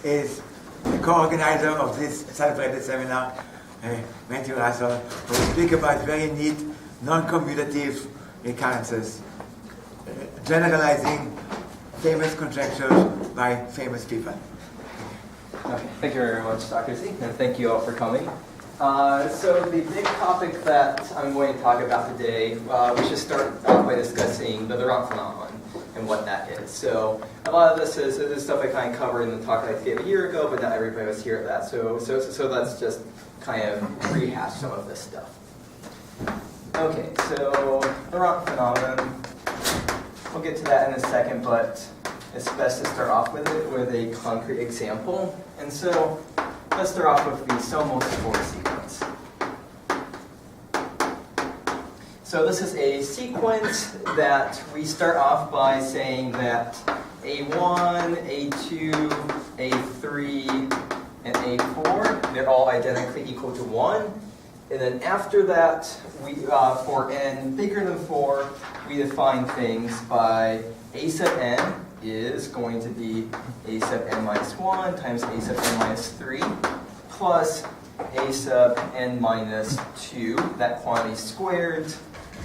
is the co-organizer of this celebrated seminar, Matthew Russell, who will speak about very neat non-commutative recurrences, generalizing famous conjectures by famous people. Okay, thank you very much, Dr. Z, and thank you all for coming. So the big topic that I'm going to talk about today, we should start off by discussing the Laurent phenomenon and what that is. So a lot of this is stuff I kind of covered in the talk that I gave a year ago, but not everybody was here at that. So let's just kind of rehash some of this stuff. Okay, so Laurent phenomenon, we'll get to that in a second, but it's best to start off with it with a concrete example. And so let's start off with the Somos 4 sequence. So this is a sequence that we start off by saying that A1, A2, A3, and A4, they're all identically equal to 1. And then after that, we, for n bigger than 4, we define things by A sub n is going to be A sub n minus 1 times A sub n minus 3 plus A sub n minus 2, that quantity squared,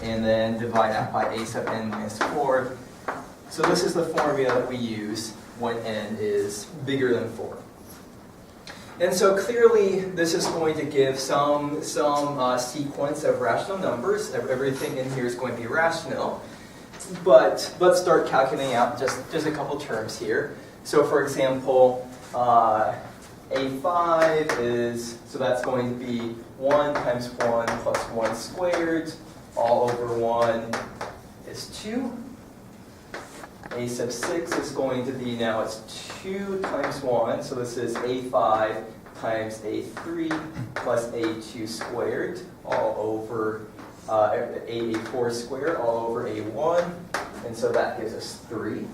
and then divide that by A sub n minus 4. So this is the formula that we use when n is bigger than 4. And so clearly this is going to give some sequence of rational numbers. Everything in here is going to be rational. But let's start calculating out just a couple terms here. So for example, A5 is, so that's going to be 1 times 1 plus 1 squared, all over 1 is 2. A sub 6 is going to be, now it's 2 times 1, so this is A5 times A3 plus A2 squared, all over A4 squared, all over A1, and so that gives us 3.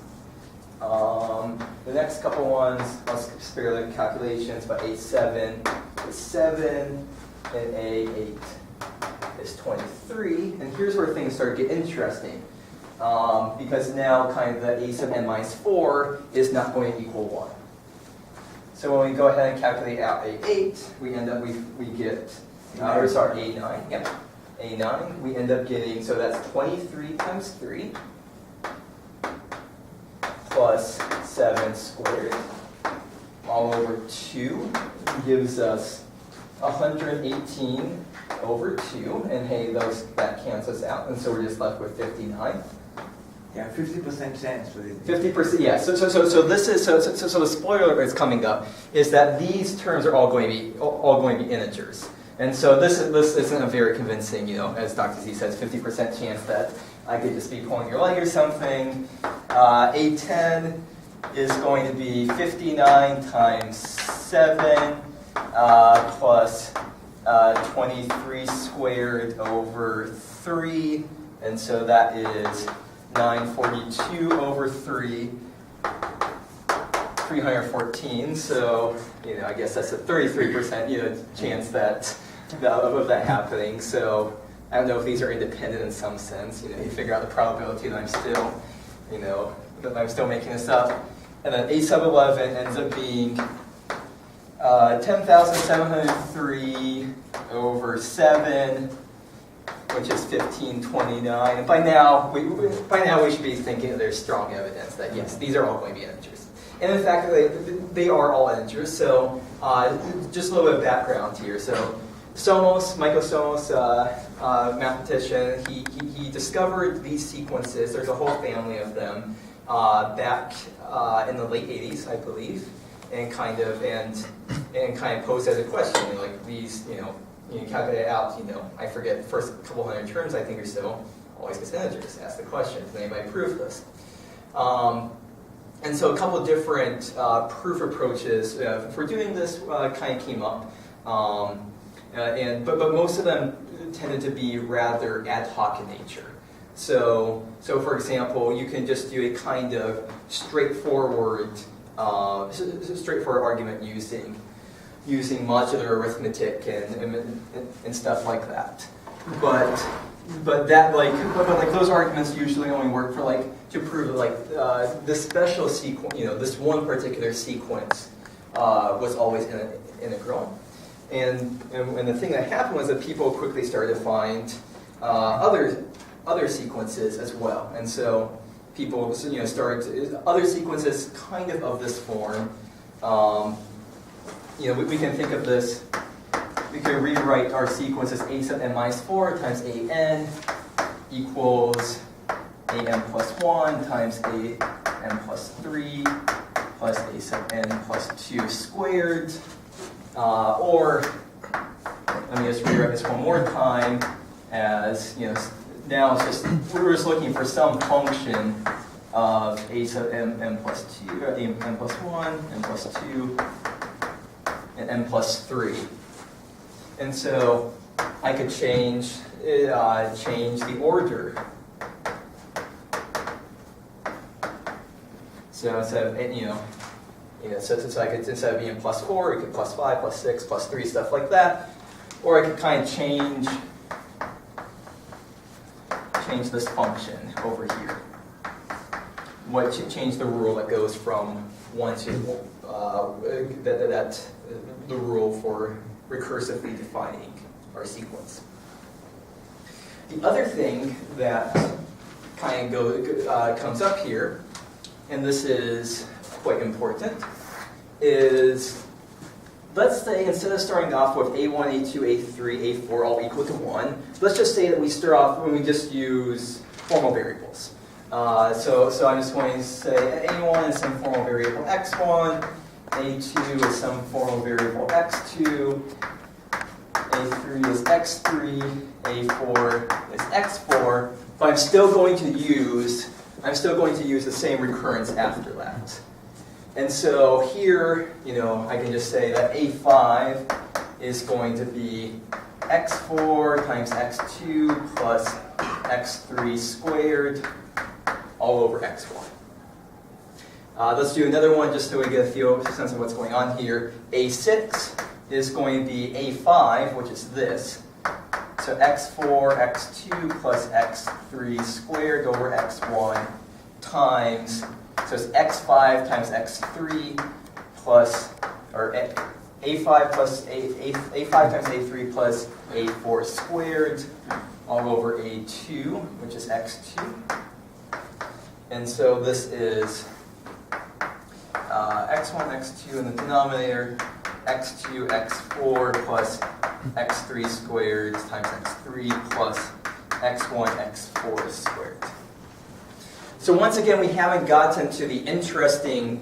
The next couple ones, let's spare the calculations, but A7 is 7, and A8 is 23, and here's where things start to get interesting. Because now kind of the A sub n minus 4 is not going to equal 1. So when we go ahead and calculate out A8, we end up, we get, or sorry, A9, yep. A9, we end up getting, so that's 23 times 3 plus 7 squared all over 2 gives us 118 over 2, and hey, that cancels out, and so we're just left with 59. Yeah, 50% chance for this. 50%, yeah. So this is so the spoiler that's coming up is that these terms are all going to be integers, and so this isn't a very convincing, as Dr. Z says, 50% chance that I could just be pulling your leg or something. A10 is going to be 59 times 7 plus 23 squared over 3, and so that is 942 over 3, 314. So, I guess that's a 33% chance of that happening. So, I don't know if these are independent in some sense. You figure out the probability that I'm still making this up. And then A sub 11 ends up being 10,703 over 7. Which is 1529. And by now we should be thinking that there's strong evidence that yes, these are all going to be integers. And in fact, they are all integers. So just a little bit of background here. So Somos, Michael Somos, mathematician, he discovered these sequences. There's a whole family of them back in the late 80s, I believe, and kind of posed as a question, like these, you calculate it out, I forget the first couple hundred terms, I think, or so, always gets integers. Ask the question, can anybody prove this? And so a couple of different proof approaches for doing this kind of came up. But most of them tended to be rather ad hoc in nature. So for example, you can just do a kind of straightforward argument using modular arithmetic and stuff like that. But those arguments usually only work for to prove this special sequence, this one particular sequence was always integral. And the thing that happened was that people quickly started to find other sequences as well. And so people started other sequences kind of this form. We can think of this. We can rewrite our sequence as a sub n minus 4 times a n equals a n plus 1 times a n plus 3 plus a sub n plus 2 squared. Or let me just rewrite this one more time as, now it's just, we're just looking for some function of a sub n plus 2, n plus 1, n plus 2, and n plus 3. And so I could change the order. So instead of, so I could, instead of being plus 4, it could plus 5, plus 6, plus 3, stuff like that. Or I could kind of change this function over here. Change the rule that goes from 1 to the rule for recursively defining our sequence. The other thing that kind of comes up here, and this is quite important, is let's say instead of starting off with A1, A2, A3, A4 all equal to 1, let's just say that we start off when we just use formal variables. So I'm just going to say A1 is some formal variable x1, A2 is some formal variable x2, A3 is x3, A4 is x4, but I'm still going to use the same recurrence after that. And so here, I can just say that A5 is going to be x4 times x2 plus x3 squared all over x1. Let's do another one just so we get a sense of what's going on here. A6 is going to be A5, which is this. So x4, x2 plus x3 squared over x1 times, so it's x5 times x3 plus, or a5 plus a5 times a3 plus a4 squared all over a2, which is x2. And so this is x1, x2 in the denominator, x2, x4 plus x3 squared times x3 plus x1, x4 squared. So once again, we haven't gotten to the interesting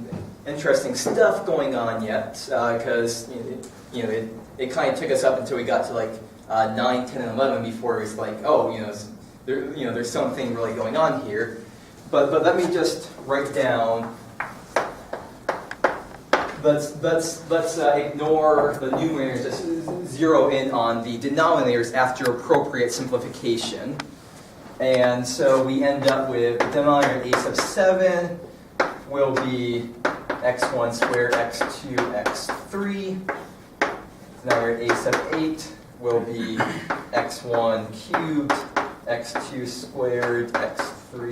stuff going on yet, because it kind of took us up until we got to like 9, 10, and 11 before it was like, there's something really going on here. But let me just write down. Let's ignore the numerators. Just zero in on the denominators after appropriate simplification. And so we end up with the denominator a sub 7 will be x1 squared, x2, x3. Denominator a sub 8 will be x1 cubed, x2 squared, x3,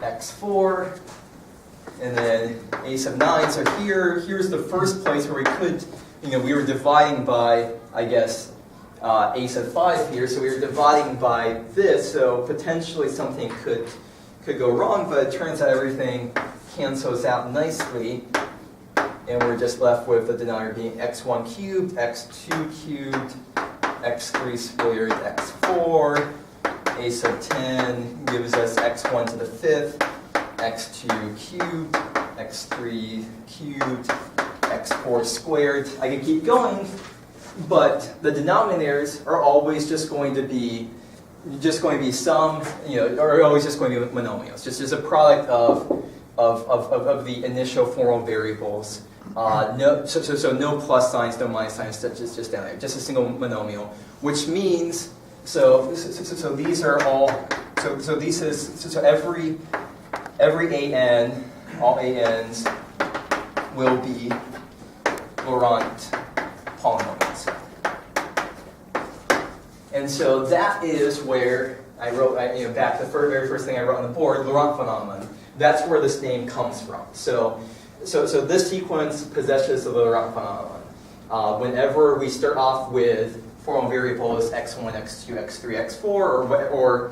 x4. And then a sub 9. So here's the first place where we could, we were dividing by, I guess, a sub 5 here, so we were dividing by this, so potentially something could go wrong, but it turns out everything cancels out nicely, and we're just left with the denominator being x1 cubed, x2 cubed, x3 squared, x4, a sub 10 gives us x1 to the 5th, x2 cubed, x3 cubed, x4 squared. I could keep going, but the denominators are always just going to be some, are always just going to be monomials. Just a product of the initial formal variables. So no plus signs, no minus signs, just down there, just a single monomial, which means so these are all so every an, all an's will be Laurent polynomials. And so that is where I wrote, back the very first thing I wrote on the board, Laurent phenomenon. That's where this name comes from. So so this sequence possesses the Laurent phenomenon. Whenever we start off with formal variables x1, x2, x3, x4, or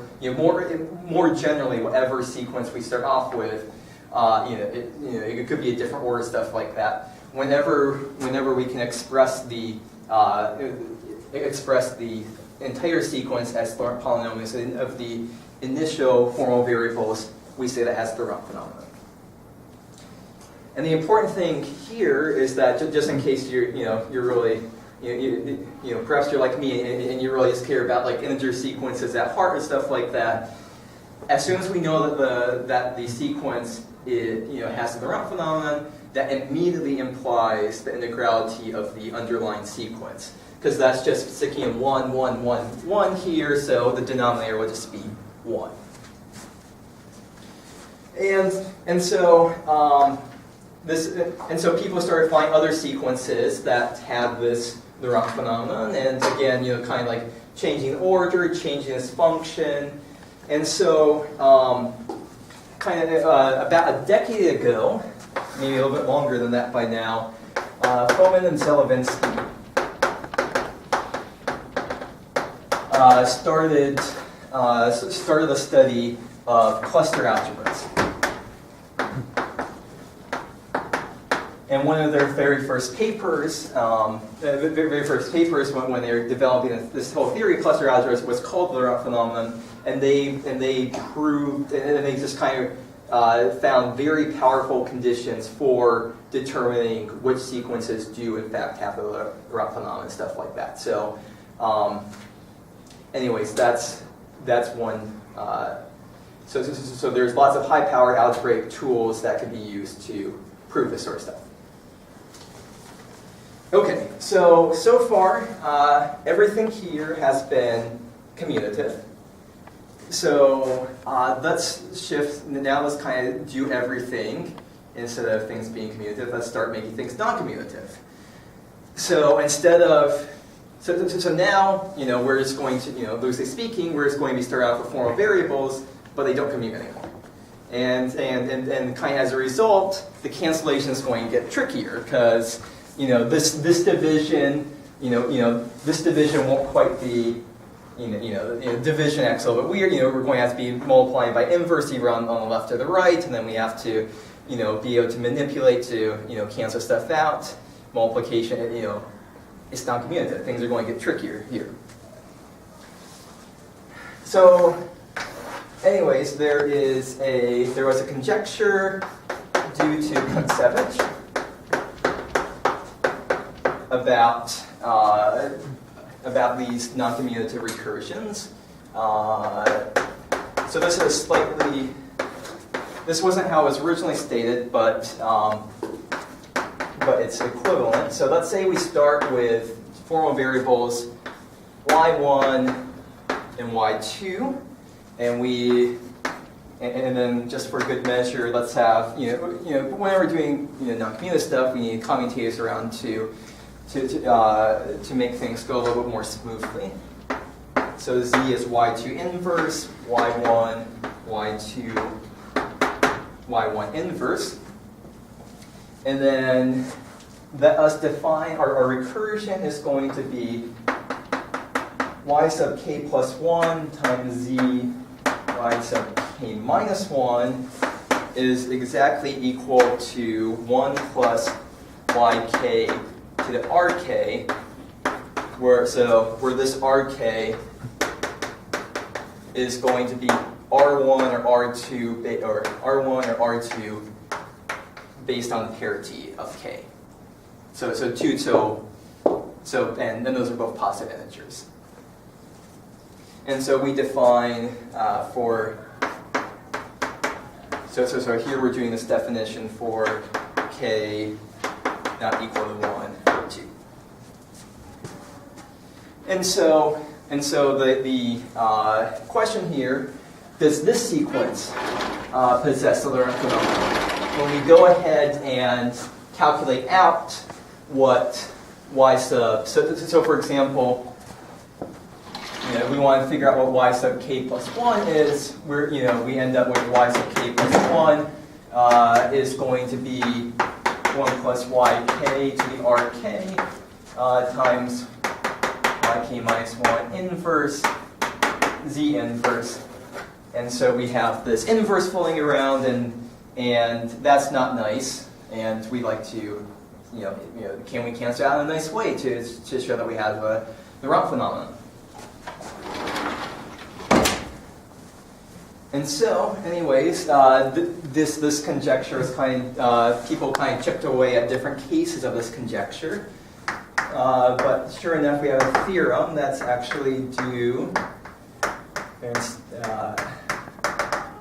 more generally, whatever sequence we start off with, it could be a different order, stuff like that. Whenever we can express the entire sequence as Laurent polynomials of the initial formal variables, we say that has the Laurent phenomenon. And the important thing here is that just in case you're really perhaps you're like me and you really just care about like integer sequences at heart and stuff like that. As soon as we know that the sequence has the Laurent phenomenon, that immediately implies the integrality of the underlying sequence, because that's just sticking in 1, 1, 1, 1 here, so the denominator will just be 1. And so people started finding other sequences that had this Laurent phenomenon, and again, kind of like changing order, changing its function. And so, about a decade ago, maybe a little bit longer than that by now, Fomin and Zelevinsky started a study of cluster algebras. And one of their very first papers, when they were developing this whole theory of cluster algebras, was called the Laurent phenomenon, and they proved, and they just kind of found very powerful conditions for determining which sequences do in fact have the Laurent phenomenon and stuff like that. So, anyways, that's one. So there's lots of high-powered algebraic tools that can be used to prove this sort of stuff. Okay, so far, everything here has been commutative. So let's shift, now let's kind of do everything instead of things being commutative. Let's start making things non-commutative. So instead of, so now, we're just going to, loosely speaking, we're just going to be starting out with formal variables, but they don't commute anymore. And kind of as a result, the cancellation is going to get trickier because this division won't quite be division x a little bit weird. We're going to have to be multiplying by inverse either on the left or the right, and then we have to be able to manipulate to cancel stuff out. Multiplication, it's non-commutative. Things are going to get trickier here. So, anyways, there was a conjecture due to Kontsevich about these non-commutative recursions. So this is this wasn't how it was originally stated, but it's equivalent. So let's say we start with formal variables y1 and y2, and then just for good measure, let's have whenever we're doing non-commutative stuff, we need commutators around to make things go a little bit more smoothly. So z is y2 inverse, y1, y2, y1 inverse. And then let us define our recursion is going to be y sub k plus 1 times z y sub k minus 1 is exactly equal to 1 plus yk to the rk, where this rk is going to be r1 or r2 or r1 or r2 based on the parity of k. And then those are both positive integers. And so we define so here we're doing this definition for k not equal to 1 or 2. And so the question here, does this sequence possess the Laurent phenomenon? When we go ahead and calculate out what y sub, so for example, we want to figure out what y sub k plus 1 is, we end up with y sub k plus 1 is going to be 1 plus yk to the rk times yk minus 1 inverse z inverse. And so we have this inverse floating around, and that's not nice. And we like to, can we cancel out in a nice way to show that we have the Laurent phenomenon? And so, anyways, this conjecture is people kind of chipped away at different cases of this conjecture. But sure enough, we have a theorem that's actually due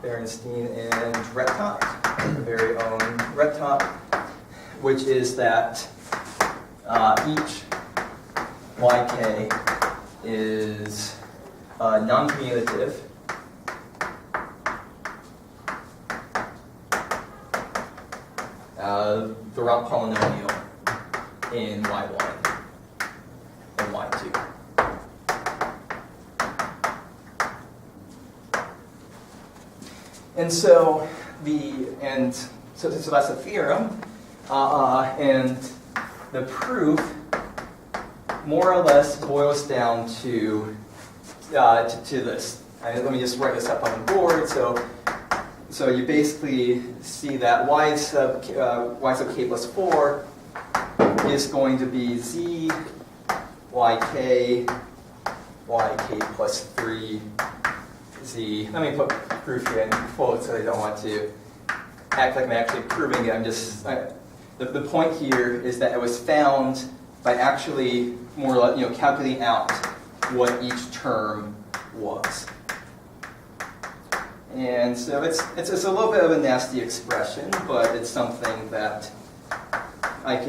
Berenstein and Rettot, the very own Rettot, which is that each yk is non-commutative the Laurent polynomial in y1 and y2. And so so that's a theorem, and the proof more or less boils down to this. Let me just write this up on the board. So you basically see that y sub k plus 4 is going to be z yk plus 3 z. Let me put proof here in quotes so I don't want to act like I'm actually proving it. The point here is that it was found by actually more or less, calculating out what each term was. And so it's a little bit of a nasty expression, but it's something that I'm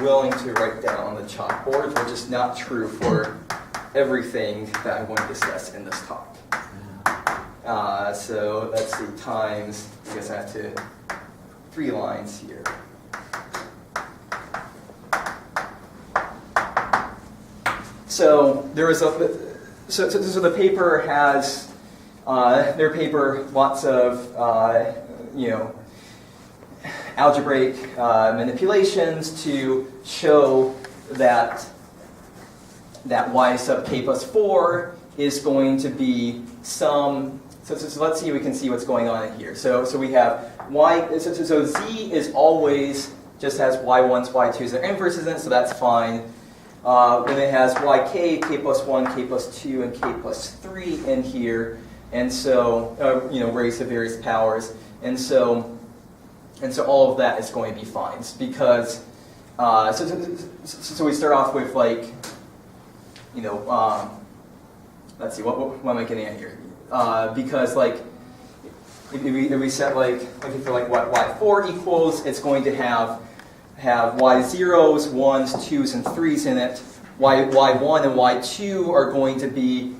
willing to write down on the chalkboard, which is not true for everything that I'm going to discuss in this talk. So let's see, times, I guess I have to, 3 lines here. So there is so the paper has lots of algebraic manipulations to show that y sub k plus 4 is going to be some. So let's see if we can see what's going on here. So we have y. So z is always just has y1s, y2s, and inverses in it, so that's fine. Then it has yk, k plus 1, k plus 2, and k plus 3 in here, and so raised to various powers, and so all of that is going to be fine because so we start off with let's see what am I getting at here? Because if we set for what y4 equals, it's going to have y0s, 1s, 2s, and 3s in it. Y1 and y2 are going to be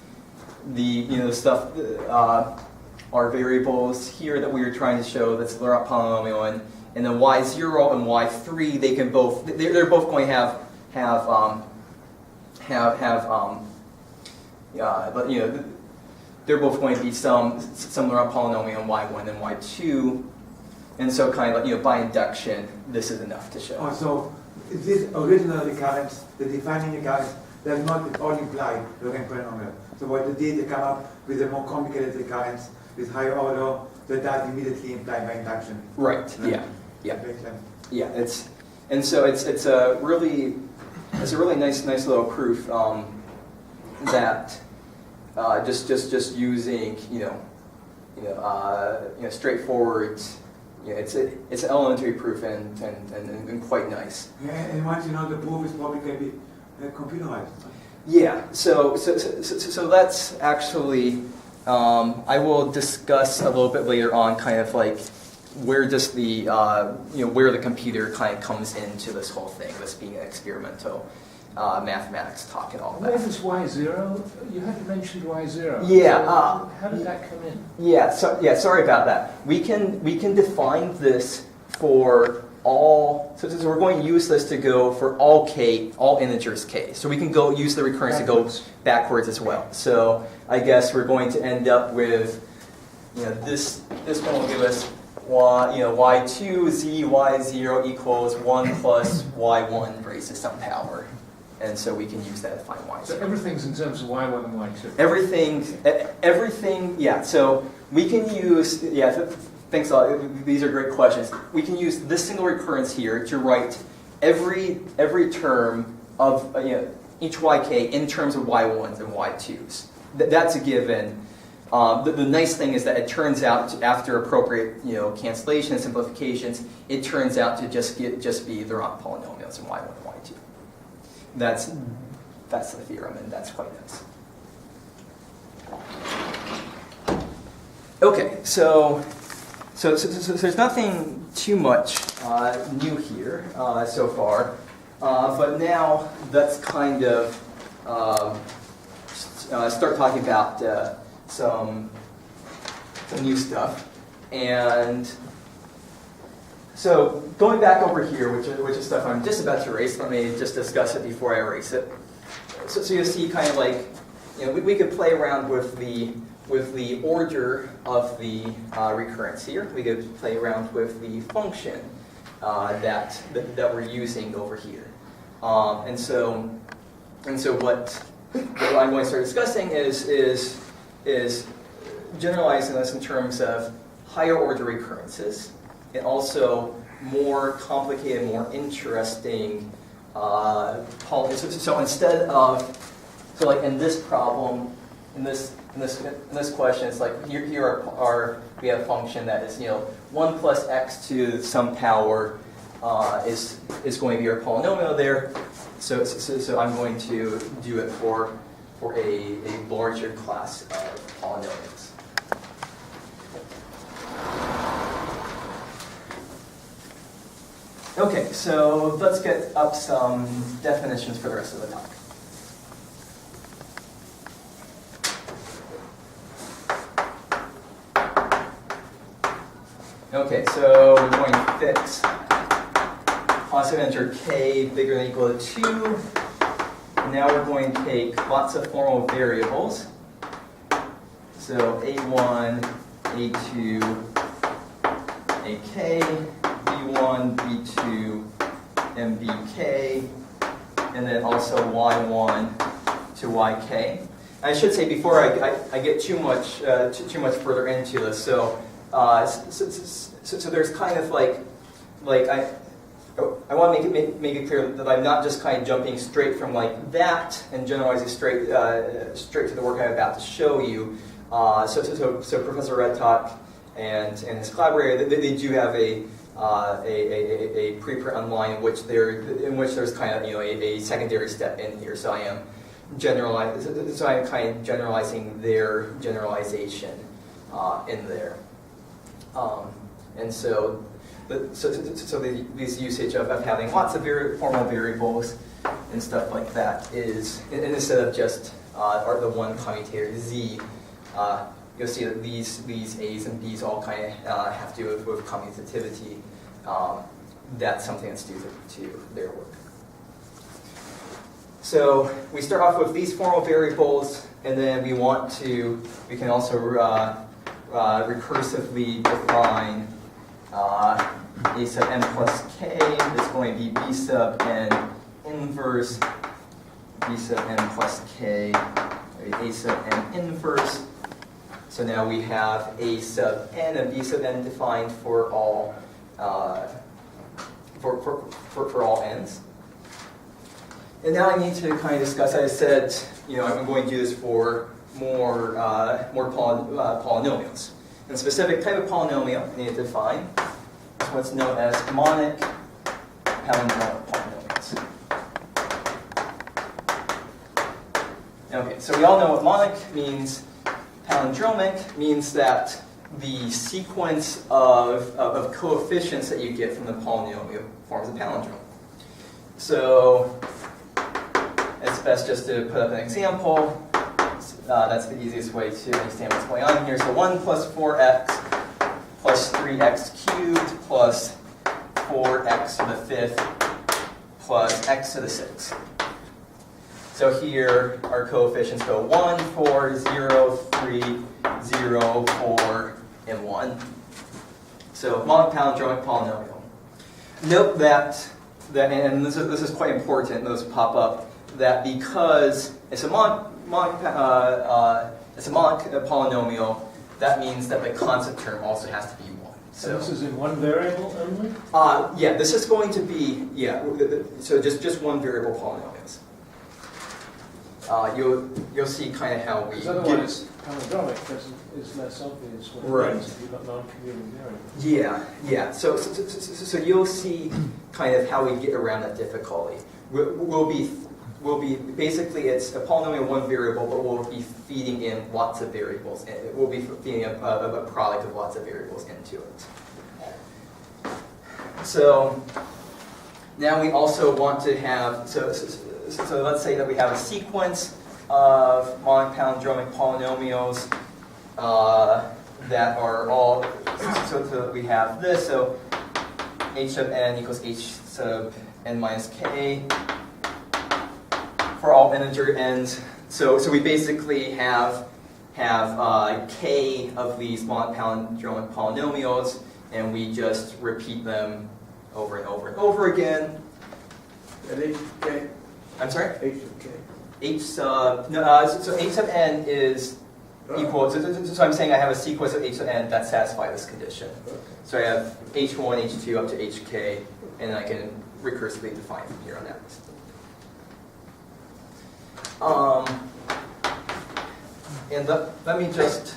the stuff are variables here that we were trying to show that's the Laurent polynomial, and then y0 and y3 they're both going to they're both going to be some Laurent polynomial in y1 and y2. And so kind of by induction, this is enough to show. Oh, so this original recurrence, the defining recurrence, does not at all imply Laurent polynomial. So what they did, they come up with a more complicated recurrence with higher order that does immediately imply by induction. Right. Yeah. That makes sense. Yeah. It's a really nice little proof that just using straightforward. Yeah, it's an elementary proof and quite nice. Yeah, and once you know the proof is probably going to be computerized. Yeah, so that's actually I will discuss a little bit later on, kind of where just the where the computer kind of comes into this whole thing, this being an experimental mathematics talk and all that. Where does y0? You hadn't mentioned y0. Yeah. How did that come in? Yeah. Sorry about that. We can define this for all. So we're going to use this to go for all k, all integers k. So we can go use the recurrence to go backwards as well. So I guess we're going to end up with this one will give us y2 z y0 equals 1 plus y1 raised to some power. And so we can use that to find y0. So everything's in terms of y1 and y2. Everything, yeah. So we can use, thanks a lot. These are great questions. We can use this single recurrence here to write every term of each yk in terms of y1s and y2s. That's a given. The nice thing is that it turns out after appropriate cancellation and simplifications, it turns out to just be the Laurent polynomials in y1 and y2. That's the theorem, and that's quite nice. Okay, so there's nothing too much new here so far, but now let's kind of start talking about some new stuff. And so going back over here, which is stuff I'm just about to erase, let me just discuss it before I erase it. So you see kind of like, we could play around with the order of the recurrence here. We could play around with the function that we're using over here. And so what I'm going to start discussing is generalizing this in terms of higher order recurrences, and also more complicated, more interesting polynomials. So instead of, like in this problem, in this question, it's like here we have a function that is 1 plus x to some power is going to be our polynomial there. So I'm going to do it for a larger class of polynomials. Okay, so let's get up some definitions for the rest of the talk. Okay, so we're going to fix positive integer k bigger than or equal to 2. Now we're going to take lots of formal variables. So a1, a2, ak, b1, b2, and bk, and then also y1 to yk. I should say before I get too much further into this. So there's kind of like I want to make it clear that I'm not just kind of jumping straight from like that and generalizing straight to the work I'm about to show you. So Professor Redtalk and his collaborator, they do have a preprint online in which there's kind of a secondary step in here. So I'm kind of generalizing their generalization in there, and so. This usage of having lots of formal variables and stuff like that is, and instead of just the one commutator z, you'll see that these a's and b's all kind of have to do with commutativity. That's something that's due to their work. So we start off with these formal variables, and then we can also recursively define a sub n plus k is going to be b sub n inverse b sub n plus k, a sub n inverse. So now we have a sub n and b sub n defined for all for all n's. And now I need to kind of discuss. I said, I'm going to do this for more polynomials. And a specific type of polynomial I need to define is what's known as monic palindromic polynomials. Okay, so we all know what monic means. Palindromic means that the sequence of coefficients that you get from the polynomial forms a palindrome. So it's best just to put up an example. That's the easiest way to understand what's going on here. So 1 plus 4x plus 3x cubed plus 4x to the 5th plus x to the 6th. So here our coefficients go 1, 4, 0, 3, 0, 4, and 1. So monic palindromic polynomial. Note that and this is quite important, those pop up, that because it's a monic polynomial, that means that the constant term also has to be 1. So this is in one variable only? Yeah, this is going to be, so just one variable polynomials. You'll see kind of how we Because otherwise, palindromic is less obvious what Right. it means if you've got non-commutative variables. Yeah. So you'll see kind of how we get around that difficulty. We'll be basically it's a polynomial one variable, but we'll be feeding in lots of variables. We'll be feeding a product of lots of variables into it. So now we also want to have so let's say that we have a sequence of monic palindromic polynomials that are all so we have this, so h sub n equals h sub n minus k for all integer n's. So we basically have k of these monic palindromic polynomials, and we just repeat them over and over and over again. And h k. I'm sorry? H of k. H sub so h sub n is equal. So I'm saying I have a sequence of h sub n that satisfy this condition. Okay. So I have h1, h2 up to hk, and I can recursively define from here on out. And let me just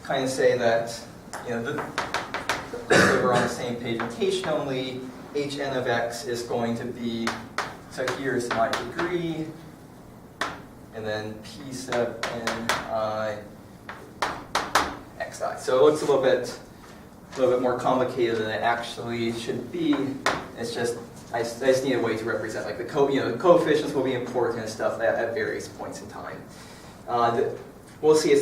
kind of say that, we're on the same page notationally. Hn of x is going to be, so here's my degree, and then p sub n xi. So it looks a little bit more complicated than it actually should be. It's just I just need a way to represent, like the coefficients will be important and stuff at various points in time. We'll see.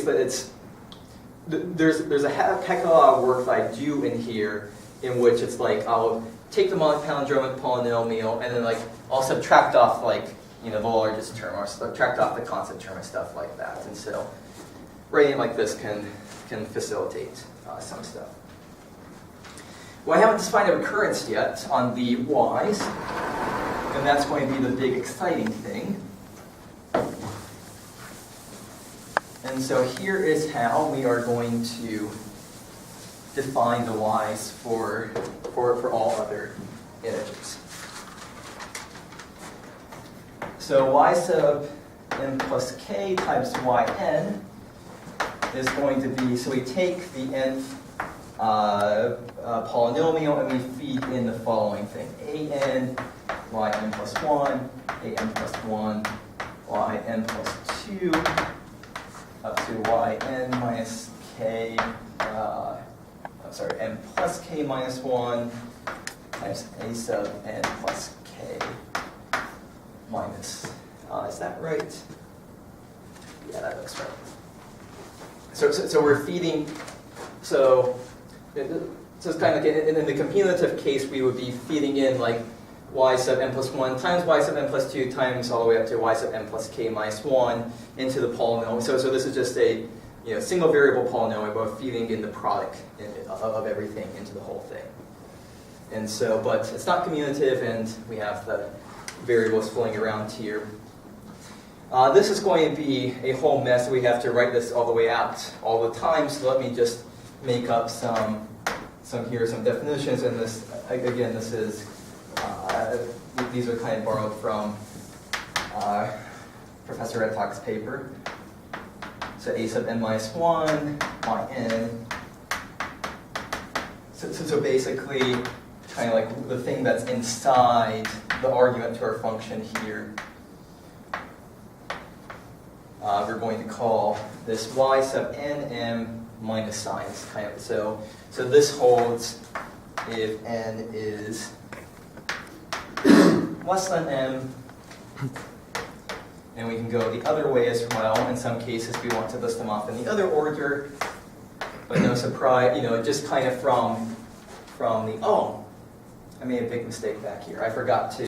There's a heck of a lot of work that I do in here, in which it's like I'll take the monic palindromic polynomial and then like I'll subtract off the largest term, or subtract off the constant term and stuff like that. And so writing it like this can facilitate some stuff. Well, I haven't defined a recurrence yet on the y's, and that's going to be the big exciting thing. And so here is how we are going to define the y's for all other integers. So y sub n plus k times yn is going to be, so we take the nth polynomial and we feed in the following thing: an yn plus 1, an plus 1, yn plus 2, up to yn minus k, n plus k minus 1 times a sub n plus k minus, is that right? Yeah, that looks right. So we're feeding, so it's kind of like in the commutative case, we would be feeding in like y sub n plus 1 times y sub n plus 2 times all the way up to y sub n plus k minus 1 into the polynomial. So this is just a single variable polynomial, but feeding in the product of everything into the whole thing. And so, but it's not commutative, and we have the variables floating around here. This is going to be a whole mess. We have to write this all the way out all the time. So let me just make up some definitions. And this, again, this is these are kind of borrowed from Professor Redtock's paper. So a sub n minus 1 yn. So basically, kind of like the thing that's inside the argument to our function here. We're going to call this y sub nm minus signs, kind of. So this holds if n is less than m, and we can go the other way as well. In some cases, we want to list them off in the other order, but no surprise, just kind of from the I made a big mistake back here. I forgot to